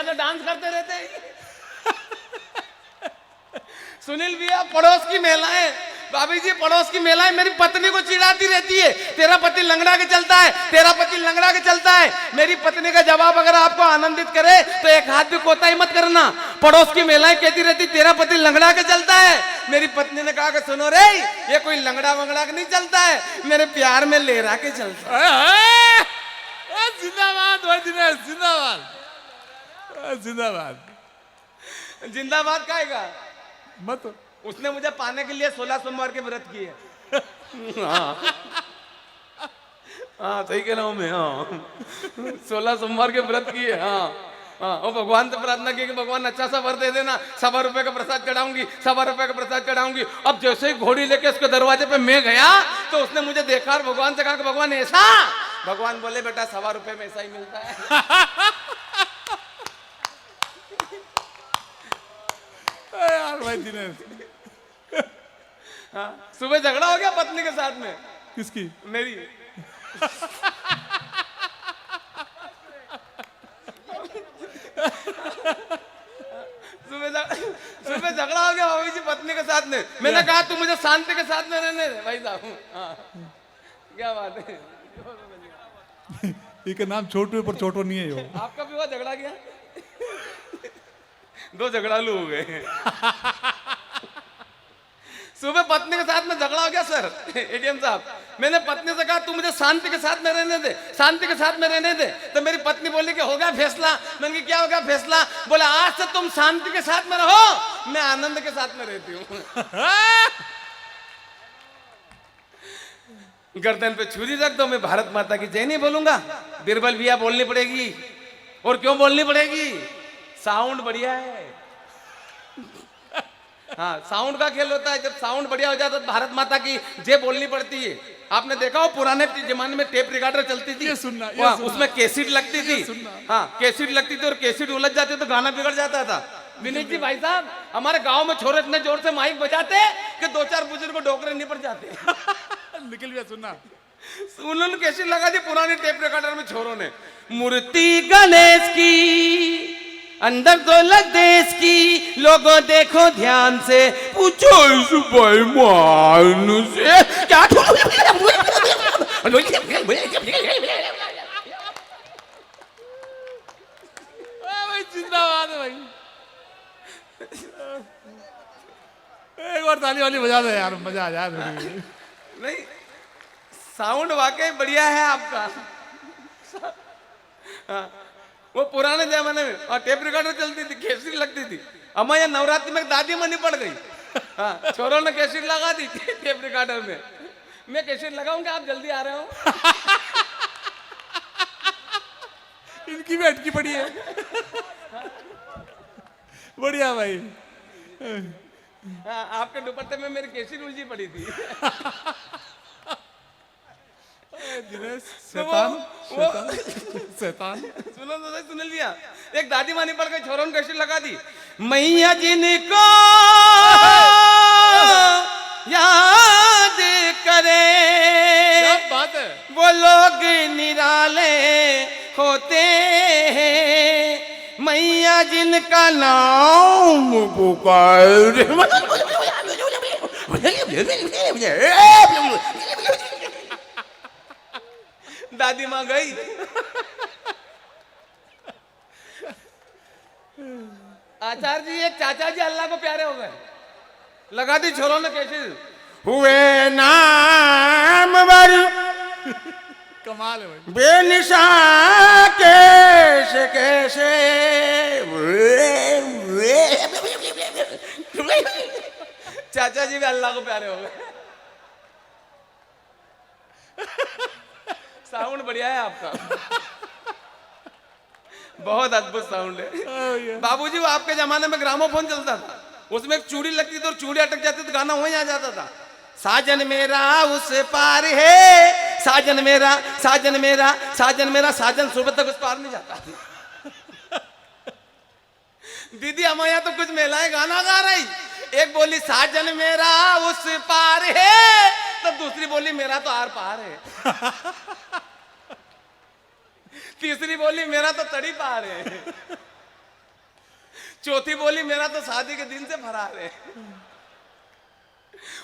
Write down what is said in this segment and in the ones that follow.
हमेशा तो डांस करते रहते हैं। सुनील भैया, पड़ोस की महिलाएं, भाभी जी, पड़ोस की महिलाएं मेरी पत्नी को चिढ़ाती रहती है, तेरा पति लंगड़ा के चलता है, तेरा पति लंगड़ा के चलता है। मेरी पत्नी का जवाब अगर आपको आनंदित करे तो एक हाथ भी कोताही मत करना। पड़ोस की महिलाएं कहती रहती तेरा पति लंगड़ा के चलता है। मेरी पत्नी ने कहा कि सुनो रे, ये कोई लंगड़ा वंगड़ा के नहीं चलता है, मेरे प्यार में लेरा के चलता है। जिंदाबाद भाई दिनेश, जिंदाबाद जिंदाबाद। जिंदाबाद कहेगा मत। उसने मुझे पाने के लिए 16 सोमवार के व्रत किए। हाँ हाँ, सही कह रहा हूँ मैं। हाँ, 16 सोमवार के व्रत किए। हाँ हाँ, और भगवान से प्रार्थना की कि भगवान अच्छा सा वर दे देना, 1.25 रुपए का प्रसाद चढ़ाऊंगी, 1.25 रुपए का प्रसाद चढ़ाऊंगी। अब जैसे ही घोड़ी लेके उसके दरवाजे पे मैं गया तो उसने मुझे देखा और भगवान से कहा कि भगवान ऐसा। भगवान बोले बेटा 1.25 रुपए में ऐसा ही मिलता है। यार भाई दिनेश। हाँ, सुबह झगड़ा हो गया पत्नी के साथ में। किसकी? मेरी। सुबह झगड़ा हो गया भाभी जी पत्नी के साथ में। मैंने कहा तू मुझे शांति के साथ में रहने दे भाई साहब। हाँ, क्या बात है। इसका नाम छोटू पर छोटू नहीं है यो। आपका भी हुआ झगड़ा क्या? 2 झगड़ालू हो गए। सुबह पत्नी के साथ में झगड़ा हो गया सर, एडीएम साहब। मैंने पत्नी से कहा तू मुझे शांति के साथ में रहने दे, शांति के साथ में रहने दे। तो मेरी पत्नी बोली कि हो गया फैसला। मैंने कहा क्या हो गया फैसला? बोला आज से तुम शांति के साथ में रहो, मैं आनंद के साथ में रहती हूँ। गर्दन पे छुरी रख दो, मैं भारत माता की जय नहीं बोलूंगा। बीरबल भैया बोलनी पड़ेगी। और क्यों बोलनी पड़ेगी? साउंड बढ़िया है। हाँ, साउंड का खेल होता है। जब साउंड बढ़िया हो जाता है तो भारत माता की जय बोलनी पड़ती है। आपने देखा हो पुराने जमाने में टेप रिकॉर्डर चलती थी, उसमें कैसेट लगती थी। हाँ, कैसेट लगती थी और कैसेट उलझ जाती तो गाना बिगड़ जाता था। विनीत जी भाई साहब, हमारे गांव में छोरे इतने जोर से माइक बजाते कि 2-4 बुजुर्ग को डोकरे निपट जाते। निकल गया सुनना। उन्होंने कैसेट लगा दी पुराने टेप रिकॉर्डर में छोरों ने। मूर्ति गणेश की अंदर दौलत देश की, लोगों देखो ध्यान से, पूछो इस बेईमान से क्या। भाई जिंदाबाद है भाई। एक बार ताली वाली बजा दे यार, मजा आ जाए। नहीं, साउंड वाकई बढ़िया है आपका। हाँ, वो पुराने जमाने में और टेप रिकॉर्डर चलती थी, कैसेट लगती थी। अम्मा ये नवरात्रि में दादी मनी पड़ गई। हाँ, छोरों ने कैसेट लगा दी टेप रिकॉर्डर में। मैं कैसेट लगाऊंगा, आप जल्दी आ रहे हो। इनकी भी अटकी पड़ी है। बढ़िया भाई। हाँ, आपके दुपट्टे में मेरी कैसेट उलझी पड़ी थी। दिनेश शैतान शैतान। सुनो तो सही, सुन लिया। एक दादी मानी पड़ गई, छोरों ने कैसेट लगा दी। मैया जिनको याद करे, क्या बात है। वो लोग निराले होते हैं। मैया जिनका नाम पुकार। दादी माँ गई। आचार्य जी, एक चाचा जी अल्लाह को प्यारे हो गए, लगा दी छोरों ने कैसे हुए नाम वर। कमाल है भाई। बेनिशा कैसे कैसे। चाचा जी भी अल्लाह को प्यारे हो गए। साउंड बढ़िया है आपका, बहुत अद्भुत साउंड है। बाबूजी, वो आपके जमाने में ग्रामोफोन चलता था, उसमें एक चूड़ी लगती थी और चूड़ी अटक जाती तो गाना वहीं आ जाता था। साजन मेरा उस पार है, साजन मेरा, साजन मेरा, साजन मेरा, साजन सुबह तक उस पार नहीं जाता। दीदी हमारे यहाँ तो कुछ महिलाएं गाना गा रही, एक बोली साजन मेरा उस पार है, तो दूसरी बोली मेरा तो आर पार है। तीसरी बोली मेरा तो तड़ी पार है। चौथी बोली मेरा तो शादी के दिन से फरार है।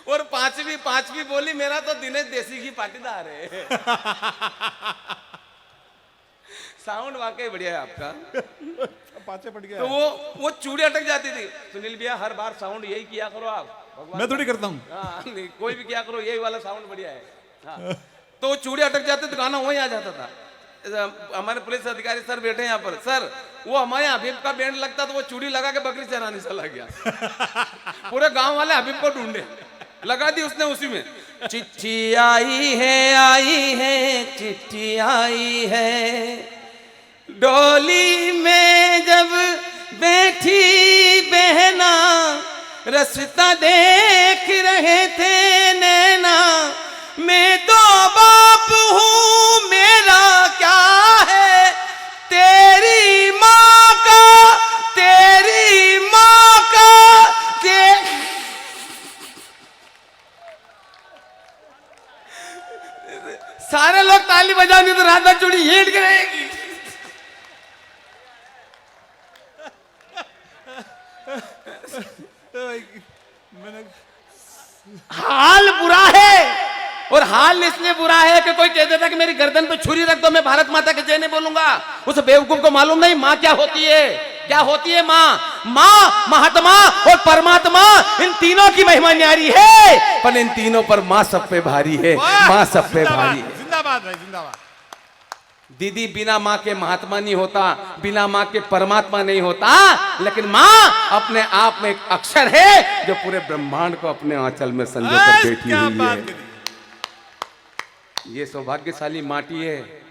और पांचवी बोली मेरा तो दिनेश देसी की पाटीदार है। साउंड वाकई बढ़िया है आपका। पाचे पड़ गया। तो वो चूड़ी अटक जाती थी। सुनील भैया हर बार साउंड यही किया करो आप। मैं थोड़ी करता हूँ। हाँ नहीं, कोई भी किया करो, यही वाला साउंड बढ़िया है। हाँ। तो वो चूड़ी अटक जाते तो गाना वहीं आ जाता था। हमारे पुलिस अधिकारी सर बैठे यहाँ पर, सर वो हमारे हबीब का बैंड लगता तो वो चूड़ी लगा के बकरी चराने चला गया। पूरे गांव वाले हबीब को ढूंढे, लगा दी उसने उसी में। चिट्ठी आई है चिट्ठी आई है, डोली में जब बैठी बहना, रास्ता देख रहे थे नैना, मैं तो बाप हूँ मेरा क्या है, तेरी माँ का सारे लोग ताली बजाओगे तो राधा चूड़ी हिट गिरेगी। मैंने हाल बुरा है, और हाल इसलिए बुरा है कि कोई कह देता कि मेरी गर्दन पे छुरी रख दो, मैं भारत माता के जय नहीं बोलूंगा। उस बेवकूफ को मालूम नहीं माँ क्या होती है। क्या होती है माँ? माँ, महात्मा और परमात्मा, इन तीनों की महिमा न्यारी है, पर इन तीनों पर माँ सब पे भारी है। माँ सब पे भारी है। जिंदाबाद भाई, जिंदाबाद। दीदी बिना माँ के महात्मा नहीं होता, बिना माँ के परमात्मा नहीं होता, लेकिन माँ अपने आप में एक अक्षर है जो पूरे ब्रह्मांड को अपने आंचल में संजो कर बैठी हुई है। ये सौभाग्यशाली माटी है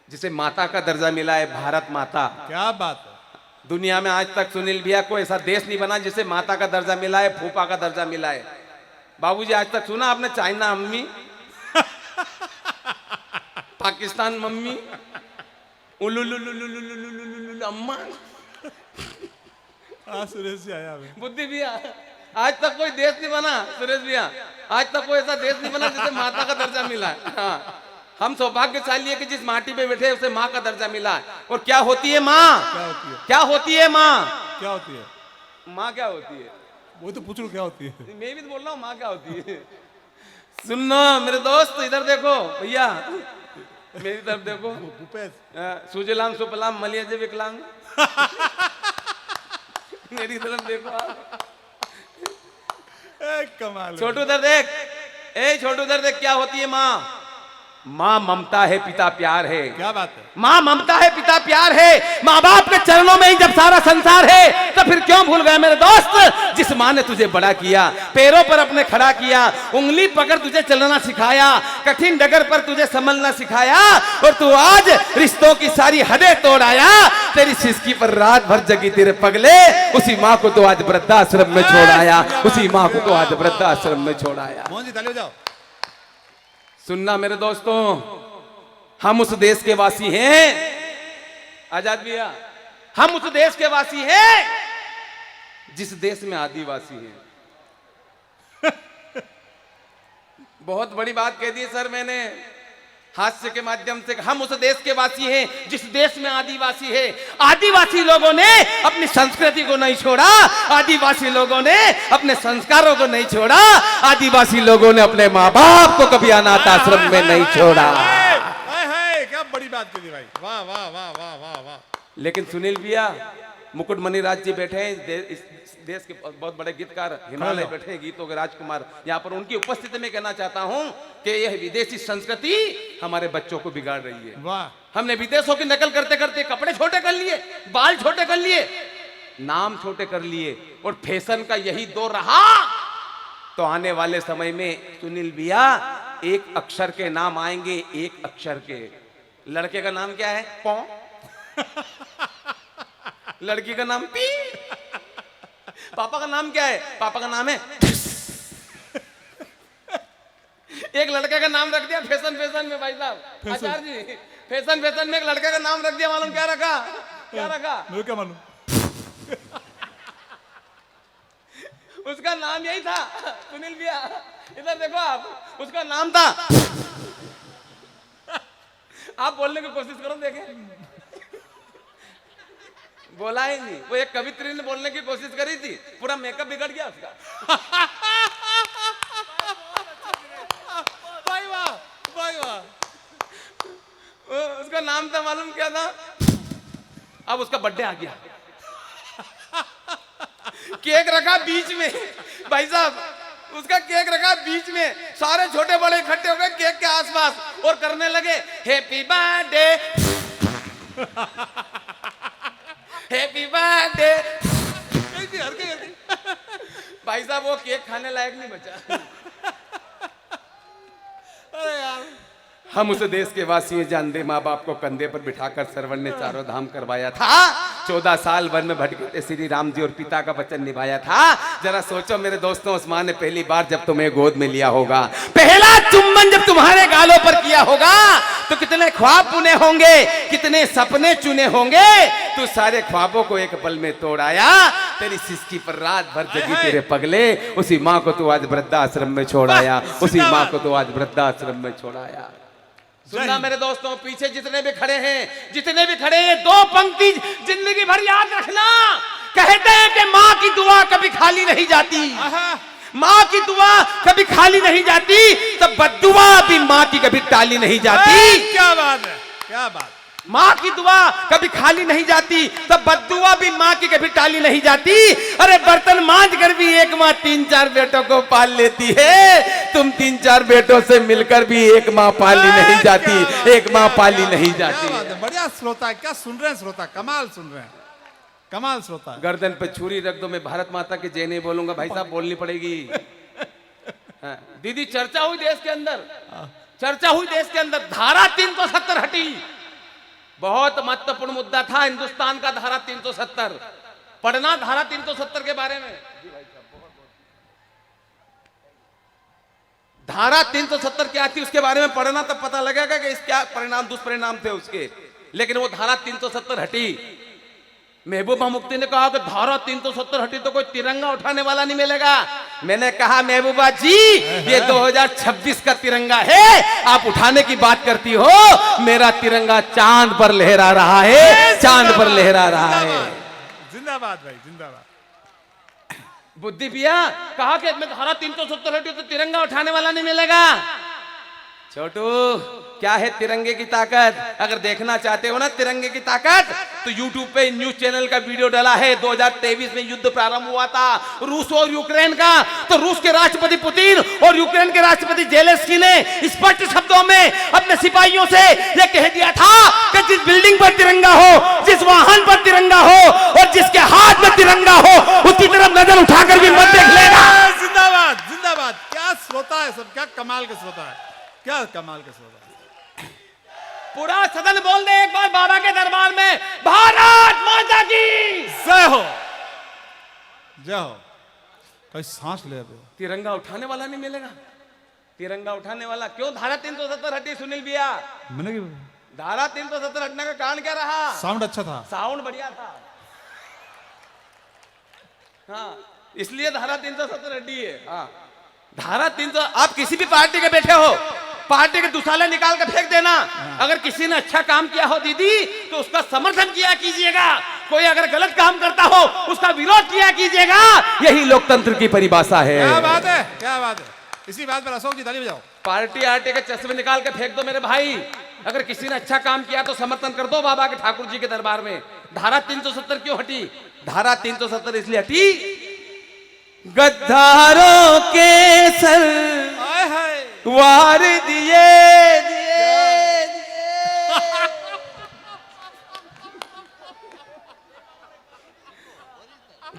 जिसे माता का दर्जा मिला है, भारत माता। क्या बात है। दुनिया में आज तक सुनील भैया को ऐसा देश नहीं बना जिसे माता का दर्जा मिला है, फूफा का दर्जा मिला है। बाबूजी आज तक सुना आपने चाइना अम्मी, पाकिस्तान मम्मी, अम्मा। सुरेश जी आया बुद्धि भैया आज तक कोई देश नहीं बना, सुरेश भैया आज तक कोई ऐसा देश नहीं बना जिसे माता का दर्जा मिला है। हाँ, हम सौभाग्यशाली है कि जिस माटी पे बैठे उसे माँ का दर्जा मिला है। और क्या होती है माँ? क्या होती है माँ? क्या होती है माँ? क्या होती है वो तो पूछ लो, क्या होती है? मैं भी तो बोल रहा हूँ माँ क्या होती है। सुनो मेरे दोस्त, इधर देखो भैया, मेरी तरफ देखो। भूपेश सुजलाम सुफलाम मलिया जे विकलांग। मेरी तरफ देखो आप। कमाल। छोटू उधर देख, ए छोटू उधर देख, क्या होती है माँ? माँ ममता है, पिता प्यार है। क्या बात है। माँ ममता है, पिता प्यार है। माँ बाप के चरणों में ही जब सारा संसार है तो फिर क्यों भूल गए मेरे दोस्त? जिस माँ ने तुझे बड़ा किया, पैरों पर अपने खड़ा किया, उंगली पकड़ तुझे चलना सिखाया, कठिन डगर पर तुझे संभलना सिखाया, और तू आज रिश्तों की सारी हदें तोड़ आया। तेरी सिसकी पर रात भर जगी तेरे पगले, उसी माँ को तो आज वृद्धाश्रम में छोड़ आया, उसी माँ को तो आज वृद्धाश्रम में छोड़ आया। मोहन जी ताली बजाओ। सुनना मेरे दोस्तों, हम उस देश के वासी हैं, आजाद भैया, हम उस देश के वासी हैं जिस देश में आदिवासी हैं। बहुत बड़ी बात कह दी सर मैंने हास्य के माध्यम से। हम उस देश के वासी हैं जिस देश में आदिवासी है। आदिवासी लोगों ने अपनी संस्कृति को नहीं छोड़ा, आदिवासी लोगों ने अपने संस्कारों को नहीं छोड़ा, आदिवासी लोगों ने अपने माँ बाप को कभी अनाथ आश्रम में नहीं छोड़ा। क्या बड़ी बात कही भाई, वाह वाह वाह वाह वाह वाह। लेकिन सुनील भैया, मुकुट मणिराज जी बैठे हैं, इस देश के बहुत बड़े गीतकार हिमालय बैठे हैं, गीतों के राजकुमार। यहाँ पर उनकी उपस्थिति में कहना चाहता हूँ कि यह विदेशी संस्कृति हमारे बच्चों को बिगाड़ रही है। वाह। हमने विदेशों की नकल करते करते कपड़े छोटे कर लिए, बाल छोटे कर लिए, नाम छोटे कर लिए, और फैशन का यही दौर रहा तो आने वाले समय में सुनील भैया एक अक्षर के नाम आएंगे, एक अक्षर के। लड़के का नाम क्या है? पौ। लड़की का नाम पी। पापा का नाम क्या है? पापा का नाम है। एक लड़के का नाम रख दिया फैशन में भाई साहब, आचार्य जी, फैशन में एक लड़के का नाम रख दिया, मालूम क्या रखा? क्या रखा? मुझे क्या मालूम। उसका नाम यही था सुनील भैया, इधर देखो आप, उसका नाम था। आप बोलने की कोशिश करो, देखें। बोला ही नहीं। वो एक कवित्री ने बोलने की कोशिश करी थी, पूरा मेकअप बिगड़ गया उसका। भाई वाह, भाई वाह। उसका नाम था मालूम क्या था? अब उसका बर्थडे आ गया, केक रखा बीच में, भाई साहब उसका केक रखा बीच में, सारे छोटे बड़े इकट्ठे हो गए केक के आसपास और करने लगे हैप्पी बर्थडे हैप्पी बर्थडे। भाई साहब वो केक खाने लायक नहीं बचा। अरे यार, हम उस देश के वासी हैं जानते, माँ बाप को कंधे पर बिठाकर सरवन ने चारों धाम करवाया था। 14 साल वन में भटके थे श्री राम जी और पिता का वचन निभाया था। जरा सोचो मेरे दोस्तों, उस माँ ने पहली बार जब तुम्हें गोद में लिया होगा, पहला चुम्बन जब तुम्हारे गालों पर किया होगा, तो कितने ख्वाब बुने होंगे, कितने सपने चुने होंगे। तू सारे ख्वाबों को एक पल में तोड़ाया, तेरी सिसकी पर रात भर जगी तेरे पगले। उसी माँ को तू आज वृद्धाश्रम में छोड़ाया, उसी माँ को तू आज वृद्धाश्रम में छोड़ाया। सुनना मेरे दोस्तों, पीछे जितने भी खड़े हैं, जितने भी खड़े हैं, 2 पंक्ति जिंदगी भर याद रखना। कहते हैं कि माँ की दुआ कभी खाली नहीं जाती, माँ की दुआ कभी खाली नहीं जाती, तब बद्दुआ भी माँ की कभी टाली नहीं जाती। क्या बात है, क्या बात। माँ की दुआ कभी खाली नहीं जाती, तब बद्दुआ भी माँ की कभी टाली नहीं जाती। अरे बर्तन मांज कर भी एक माँ 3-4 बेटों को पाल लेती है, तुम 3-4 बेटों से मिलकर भी एक माँ पाली नहीं जाती, एक माँ पाली नहीं जाती। बढ़िया श्रोता, क्या सुन रहे हैं श्रोता, कमाल सुन रहे हैं, कमाल श्रोता। गर्दन पे छुरी रख दो, मैं भारत माता की जय नहीं बोलूंगा भाई साहब, बोलनी पड़ेगी। हाँ, दीदी चर्चा हुई देश के अंदर, चर्चा हुई देश के अंदर, धारा 370 हटी। बहुत महत्वपूर्ण मुद्दा था हिंदुस्तान का धारा 370, पढ़ना धारा 370 के बारे में। धारा 370 क्या थी उसके बारे में पढ़ना, तब पता लगेगा कि इस क्या परिणाम दुष्परिणाम थे उसके। लेकिन वो धारा 370 हटी। महबूबा मुफ्ती ने कहा कि धारा 370 हटी तो कोई तिरंगा उठाने वाला नहीं मिलेगा। मैंने कहा महबूबा जी ये 2026 का तिरंगा है, आप उठाने की बात करती हो, मेरा तिरंगा चांद पर लहरा रहा है, चांद पर लहरा रहा है। जिंदाबाद भाई, जिंदाबाद। बुद्धि पिया कहा कि मैं धारा 370 हटी तो तिरंगा उठाने वाला नहीं मिलेगा। छोटू क्या है तिरंगे की ताकत? अगर देखना चाहते हो ना तिरंगे की ताकत, तो YouTube पे न्यूज चैनल का वीडियो डाला है। 2023 में युद्ध प्रारंभ हुआ था रूस और यूक्रेन का, तो रूस के राष्ट्रपति पुतिन और यूक्रेन के राष्ट्रपति जेलेंस्की ने स्पष्ट शब्दों में अपने सिपाहियों से यह कह दिया था कि जिस बिल्डिंग पर तिरंगा हो, जिस वाहन पर तिरंगा हो और जिसके हाथ में तिरंगा हो, उसकी तरफ नजर उठाकर भी मत देख लेना। जिंदाबाद, जिंदाबाद। क्या श्रोता है सब, क्या कमाल के श्रोता है, क्या कमाल के श्रोता है। पूरा सदन बोल दे एक बार बाबा के दरबार में, भारत माता की जय हो, जय हो। कहीं सांस ले अभी। तिरंगा उठाने वाला नहीं मिलेगा, तिरंगा उठाने वाला क्यों? धारा 370 हटी सुनील भैया। मैंने धारा 370 हटने का कारण क्या रहा? साउंड अच्छा था, साउंड बढ़िया था, हाँ इसलिए धारा 370 हटी है। हाँ धारा 300, आप किसी भी पार्टी के बैठे हो, पार्टी के दुसाले निकाल कर फेंक देना। अगर किसी ने अच्छा काम किया हो दीदी तो उसका समर्थन किया कीजिएगा, कोई अगर गलत काम करता हो उसका विरोध किया कीजिएगा। यही लोकतंत्र की परिभाषा है। क्या बात है, क्या बात है। इसी बात पर अशोक जी ताली बजाओ। पार्टी आर्टी के चश्मे निकाल के फेंक दो मेरे भाई। अगर किसी ने अच्छा काम किया तो समर्थन कर दो बाबा के ठाकुर जी के दरबार में। धारा 370 क्यों हटी? धारा 370 इसलिए हटी, गद्दारों के सर वार दिए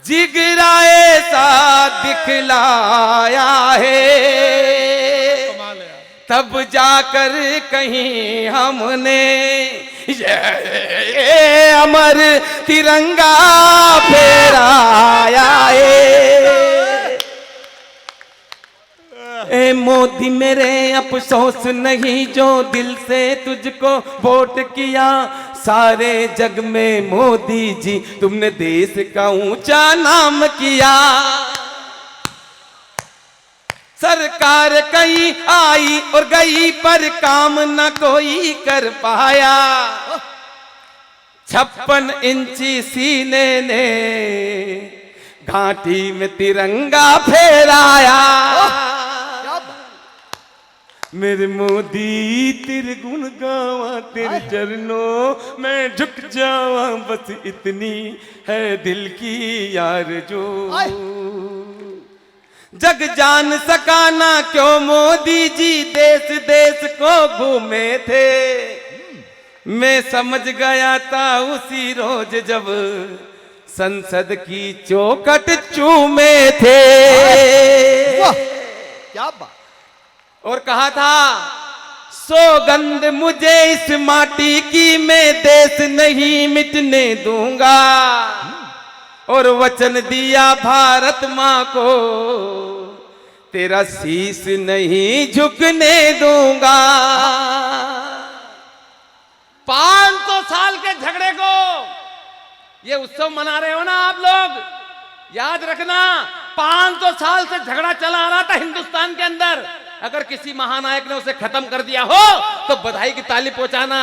जिगराए सा दिखलाया है, तब जाकर कहीं हमने ये अमर तिरंगा फहराया है। ए मोदी मेरे अफसोस नहीं जो दिल से तुझको वोट किया, सारे जग में मोदी जी तुमने देश का ऊंचा नाम किया। सरकार कई आई और गई पर काम न कोई कर पाया, 56 इंची सीने ने घाटी में तिरंगा फहराया। मेरे मोदी तेरे गुण गावा, तेरे चरणों में झुक जावा, बस इतनी है दिल की आरज़ू। जग जान सकाना क्यों मोदी जी देश देश को घूमे थे। मैं समझ गया था उसी रोज जब संसद की चौखट चूमे थे। क्या बात। और कहा था सौगंध मुझे इस माटी की, मैं देश नहीं मिटने दूंगा। और वचन दिया भारत माँ को, तेरा शीश नहीं झुकने दूंगा। 500 साल के झगड़े को ये उत्सव मना रहे हो ना आप लोग, याद रखना 500 साल से झगड़ा चला आ रहा था हिंदुस्तान के अंदर। अगर किसी महानायक ने उसे खत्म कर दिया हो तो बधाई की ताली पहुंचाना।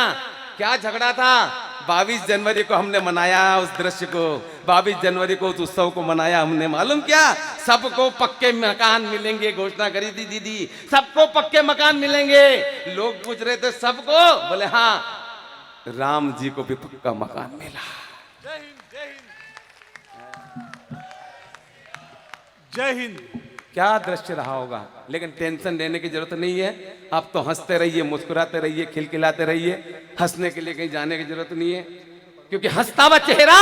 क्या झगड़ा था? 22 जनवरी को हमने मनाया उस दृश्य को, 22 जनवरी को उस उत्सव को मनाया हमने। मालूम क्या, सबको पक्के मकान मिलेंगे, घोषणा करी थी दीदी, सबको पक्के मकान मिलेंगे। लोग पूछ रहे थे सबको, बोले हाँ, राम जी को भी पक्का मकान मिला। जय हिंद, जय हिंद, जय हिंद। क्या दृश्य रहा होगा, लेकिन टेंशन लेने की जरूरत नहीं है। आप तो हंसते रहिए, मुस्कुराते रहिए, खिलखिलाते रहिए। हंसने के लिए कहीं जाने की जरूरत नहीं है, क्योंकि हंसता हुआ चेहरा,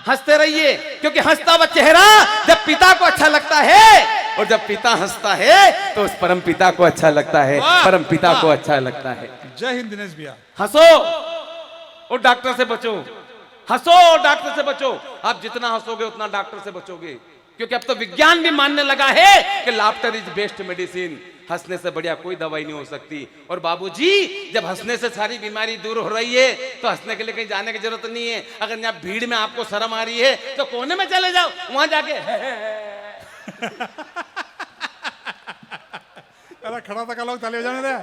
हंसते रहिए, क्योंकि हंसता हुआ चेहरा जब पिता को अच्छा लगता है, और जब पिता हंसता है तो उस परम पिता को अच्छा लगता है, परम पिता को अच्छा लगता है। जय हिंद दिनेश भैया। हंसो और डॉक्टर से बचो, हंसो और डॉक्टर से बचो। आप जितना हंसोगे उतना डॉक्टर से बचोगे, क्योंकि अब तो विज्ञान भी मानने लगा है कि लाफ्टर इज बेस्ट मेडिसिन। हंसने से बढ़िया कोई दवाई नहीं हो सकती। और बाबूजी, जब हंसने से सारी बीमारी दूर हो रही है तो हंसने के लिए कहीं जाने की जरूरत नहीं है। अगर यहाँ भीड़ में आपको शर्म आ रही है तो कोने में चले जाओ, वहां जाके अरे खड़ा था लोग ताली बजाने दे।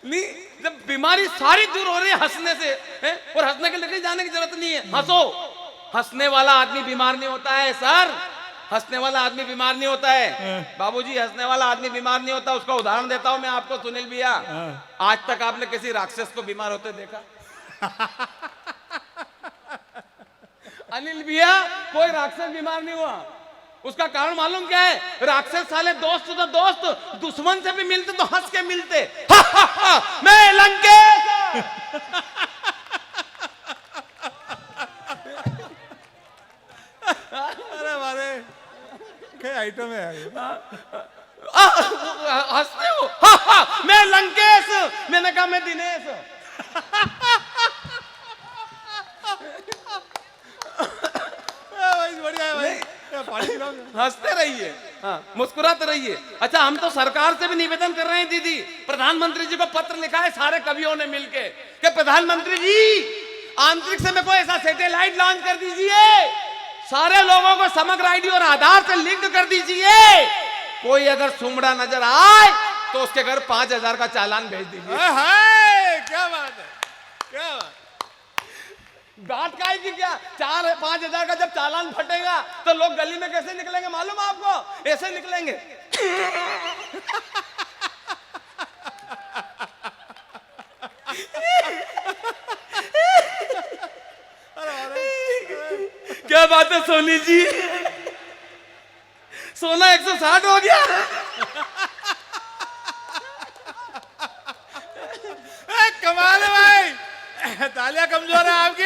नहीं, जब बीमारी सारी दूर हो रही है हंसने से है? और हंसने के लिए कहीं जाने की जरूरत नहीं है। हंसो, हंसने वाला आदमी बीमार नहीं होता है सर, हंसने वाला आदमी बीमार नहीं होता है बाबूजी, हंसने वाला आदमी बीमार नहीं होता। उसका उदाहरण देता हूं मैं आपको, सुनील भैया। आज तक आपने किसी राक्षस को बीमार होते देखा? अनिल भैया, कोई राक्षस बीमार नहीं हुआ। उसका कारण मालूम क्या है? राक्षस साले दोस्त तो दोस्त, दुश्मन से भी मिलते तो हंस के मिलते। मैं लंकेश। अरे मारे क्या आइटम है हंसते हो? मैं लंकेश। मैंने कहा मैं दिनेश। बढ़िया है भाई, हंसते रहिए, हाँ, मुस्कुराते रहिए। अच्छा, हम तो सरकार से भी निवेदन कर रहे हैं दीदी, प्रधानमंत्री जी को पत्र लिखा है सारे कवियों ने मिलके कि प्रधानमंत्री जी आंतरिक से में कोई ऐसा सैटेलाइट लॉन्च कर दीजिए, सारे लोगों को समग्र आईडी और आधार से लिंक कर दीजिए। कोई अगर सुमड़ा नजर आए तो उसके घर 5,000 का चालान भेज दीजिए। क्या बात है, क्या बात। बात काय की क्या, 4-5,000 का जब चालान फटेगा तो लोग गली में कैसे निकलेंगे मालूम आपको? ऐसे निकलेंगे। क्या बात है सोनी जी, सोना 160 हो गया। कमाल है भाई, तालियां कमजोर है आपकी।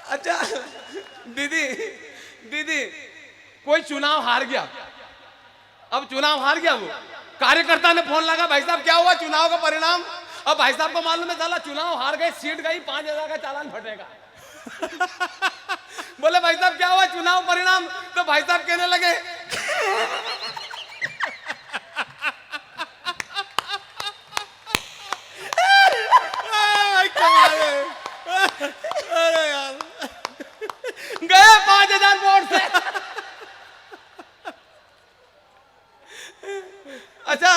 अच्छा दीदी, दीदी कोई चुनाव हार गया, अब चुनाव हार गया, वो कार्यकर्ता ने फोन लगा, भाई साहब क्या हुआ चुनाव का परिणाम? अब भाई साहब को मालूम है साला चुनाव हार गए, सीट गई, 5,000 का चालान फटेगा। बोले भाई साहब क्या हुआ चुनाव परिणाम? तो भाई साहब कहने लगे अरे यार गए 5,000 वोट से। अच्छा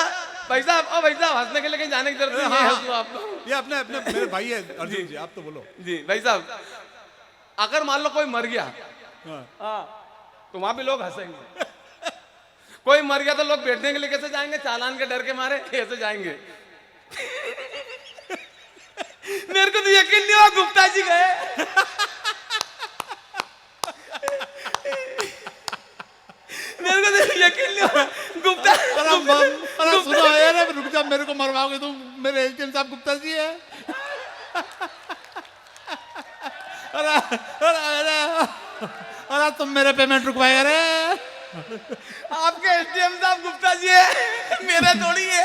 भाई साहब, ओ भाई साहब हंसने के लिए कहीं जाने की जरूरत नहीं है, आप लोग ये अपने अपने मेरे भाई है अर्जुन जी, आप तो बोलो। जी भाई साहब, अगर मान लो कोई मर गया, हाँ। तो वहां भी लोग हंसेंगे। कोई मर गया तो लोग बैठने के लिए कैसे जाएंगे? चालान के डर के मारे कैसे जाएंगे? मेरे को तो यकीन नहीं हुआ गुप्ता जी गए। मेरे को तो यकीन नहीं हुआ गुप्ता। अरे सुनो यार, रुक जा, मेरे को मरवाओगे तुम? मेरे एसडीएम साहब गुप्ता जी है। अरे अरे अरे अरे तुम मेरे पेमेंट रुकवाए। अरे आपके एसडीएम साहब गुप्ता जी है, मेरा थोड़ी है।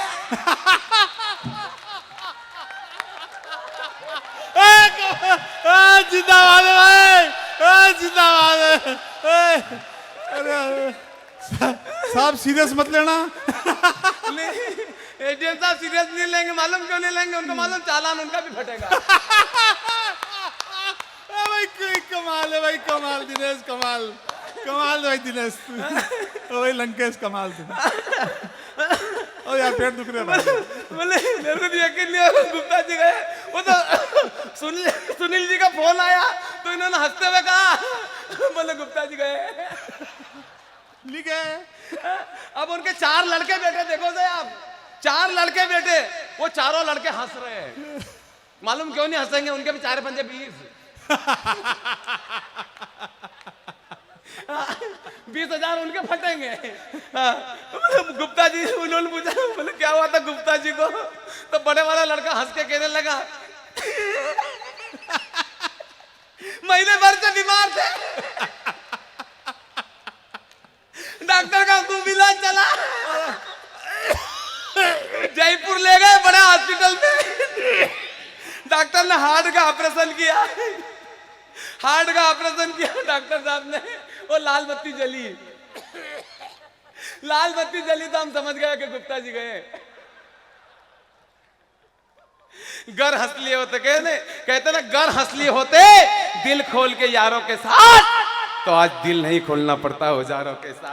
जिंदाबाद है भाई, जिंदाबाद है। अरे साहब सीरियस मत लेना। एसडीएम साहब सीरियस नहीं लेंगे, मालूम क्यों नहीं लेंगे? उनको मालूम चालान उनका भी फटेगा। भाई कमाल है भाई, कमाल दिनेश, कमाल कमाल भाई दिनेश। भाई लंकेश कमाल तुम। ओ यार पेट दुख रहा है। बोले मेरे को तो यकीन नहीं हो गुप्ता जी गए। वो तो सुनील जी का फोन आया तो इन्होंने हंसते हुए कहा, बोले गुप्ता जी गए। लिख है। अब उनके 4 लड़के बैठे, देखो से आप, 4 लड़के बैठे, वो चारों लड़के हंस रहे हैं। मालूम क्यों नहीं हंसेंगे? उनके भी 4 पंजे 20,000 उनके फटेंगे। गुप्ता जी, उन्होंने पूछा, बोले क्या हुआ था गुप्ता जी को? तो बड़े वाला लड़का हंस के कहने लगा, महीने भर से बीमार थे, डॉक्टर का खूब इलाज चला, जयपुर ले गए बड़े हॉस्पिटल में। डॉक्टर ने हार्ट का ऑपरेशन किया, हार्ट का ऑपरेशन किया डॉक्टर साहब ने। वो लाल बत्ती जली, लाल बत्ती जली तो हम समझ गए कि गुप्ता जी गए। गर हंस लिए होते, कहते ना, गर हंस लिए होते दिल खोल के यारों के साथ, तो आज दिल नहीं खोलना पड़ता औजारों के साथ।